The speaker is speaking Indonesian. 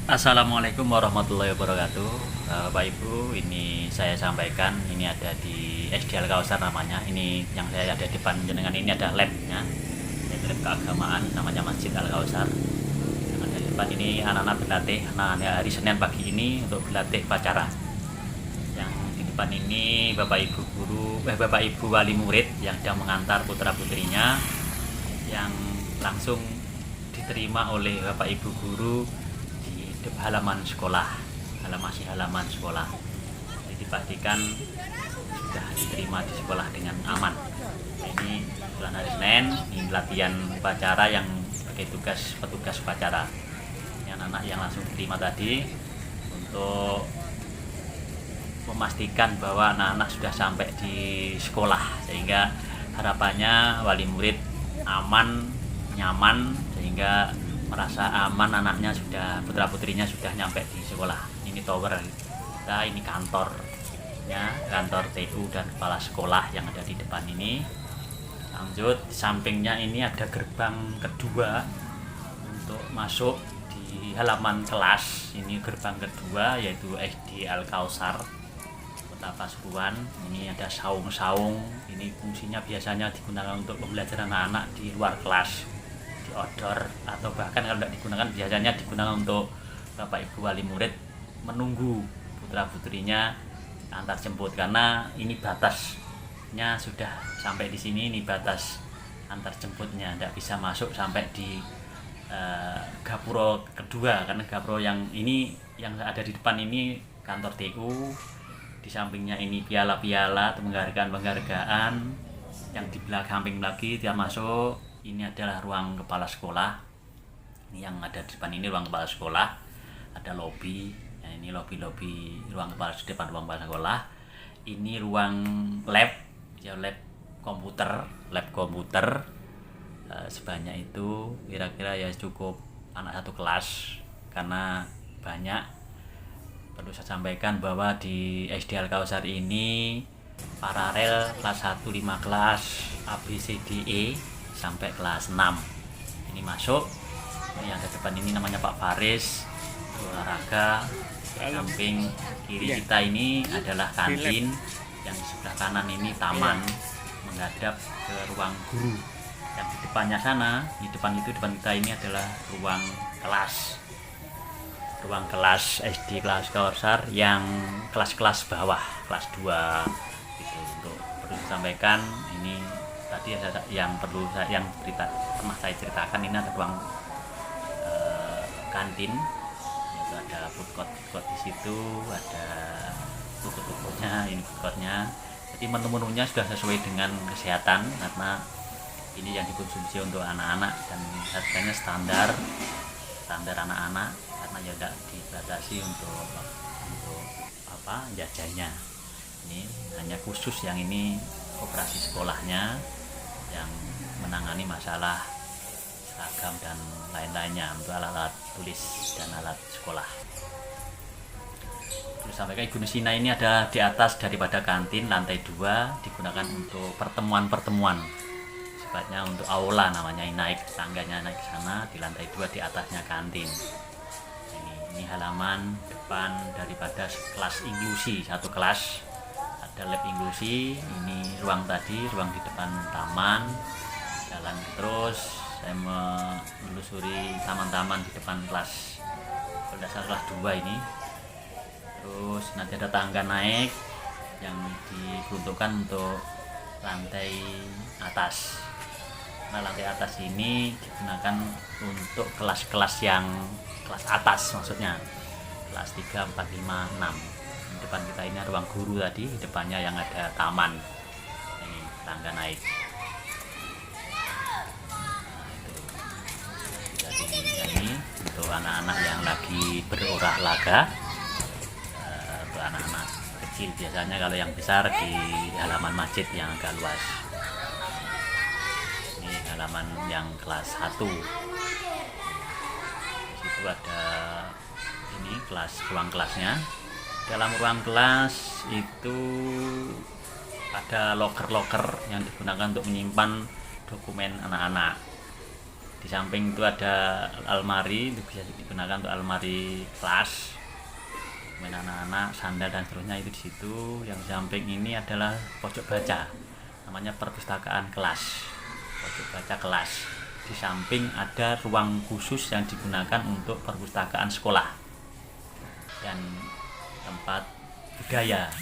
Assalamualaikum warahmatullahi wabarakatuh. Bapak Ibu, ini saya sampaikan, ini ada di SD Al Kausar namanya. Ini yang saya ada di depan jenengan ini ada labnya, yaitu lab keagamaan namanya Masjid Al Kausar. Yang ada di depan ini anak-anak berlatih, anak-anak hari Senin pagi ini untuk berlatih upacara. Yang di depan ini Bapak Ibu Bapak Ibu wali murid yang sedang mengantar putra putrinya yang langsung diterima oleh Bapak Ibu guru halaman sekolah, halaman sekolah. Jadi dipastikan sudah diterima di sekolah dengan aman. Nah, ini bulan hari Senin, ini latihan upacara yang sebagai petugas upacara. Yang anak yang langsung diterima tadi untuk memastikan bahwa anak-anak sudah sampai di sekolah, sehingga harapannya wali murid aman, nyaman, sehingga merasa aman anaknya sudah, putra putrinya sudah nyampe di sekolah. Ini tower kita, ini kantornya, kantor TU dan kepala sekolah yang ada di depan ini. Lanjut, sampingnya ini ada gerbang kedua untuk masuk di halaman kelas. Ini gerbang kedua yaitu SD Al Kausar Kota Pasuruan. Ini ada saung-saung, ini fungsinya biasanya digunakan untuk pembelajaran anak-anak di luar kelas, di outdoor, atau bahkan kalau tidak digunakan biasanya digunakan untuk Bapak Ibu wali murid menunggu putra putrinya antar jemput, karena ini batasnya sudah sampai di sini, ini batas antar jemputnya, tidak bisa masuk sampai di gapuro kedua, karena gapuro yang ini yang ada di depan ini kantor TU, di sampingnya ini piala-piala atau penghargaan yang di belakang samping lagi dia masuk. Ini adalah ruang kepala sekolah. Ini yang ada di depan ini ruang kepala sekolah. Ada lobi. Nah, ini lobi ruang kepala depan ruang kepala sekolah. Ini ruang lab, ya lab komputer. Sebanyak itu kira-kira ya cukup anak satu kelas, karena banyak. Perlu saya sampaikan bahwa di SD Al Kausar ini paralel kelas 1 5 kelas ABCDE sampai kelas 6 ini masuk. Ini yang di depan ini namanya Pak Faris olahraga. Samping kiri kita ini adalah kantin, yang di sebelah kanan ini taman menghadap ke ruang guru. Yang di depannya sana, di depan kita ini adalah ruang kelas SD kelas Kausar yang kelas-kelas bawah, kelas 2 gitu. Untuk perlu disampaikan, ini tadi yang pernah saya ceritakan, ini ada ruang kantin, yaitu ada food court di situ, ada tutup-tutupnya, ini food courtnya. Jadi menu-menunya sudah sesuai dengan kesehatan, karena ini yang dikonsumsi untuk anak-anak dan harganya standar anak-anak, karena ya tidak dibatasi untuk jajannya. Ini hanya khusus yang ini operasi sekolahnya yang menangani masalah seragam dan lain-lainnya untuk alat-alat tulis dan alat sekolah. Terus sampaikan Ibu Nusina, ini ada di atas daripada kantin, lantai 2, digunakan untuk pertemuan. Sifatnya untuk aula namanya, naik tangganya, naik ke sana, di lantai 2 di atasnya kantin. Ini halaman depan daripada kelas inklusi, satu kelas ada lab inklusi. Ini ruang di depan taman. Jalan terus saya menelusuri taman-taman di depan kelas, berdasar kelas 2 ini. Terus nanti ada tangga naik yang diperuntukkan untuk lantai atas. Nah, lantai atas ini digunakan untuk kelas-kelas yang kelas atas, maksudnya kelas 3, 4, 5, 6. Di depan kita ini ruang guru tadi, di depannya yang ada taman. Ini tangga naik. Nah, itu ini untuk anak-anak yang lagi berolahraga. Untuk anak-anak kecil biasanya, kalau yang besar di halaman masjid yang agak luas. Ini halaman yang kelas 1. Di situ ada ini ruang kelasnya. Dalam ruang kelas itu ada loker yang digunakan untuk menyimpan dokumen anak-anak. Di samping itu ada almari, itu bisa digunakan untuk almari kelas, main anak-anak, sandal dan seterusnya itu di situ. Yang di samping ini adalah pojok baca, namanya perpustakaan kelas, pojok baca kelas. Di samping ada ruang khusus yang digunakan untuk perpustakaan sekolah dan tempat budaya.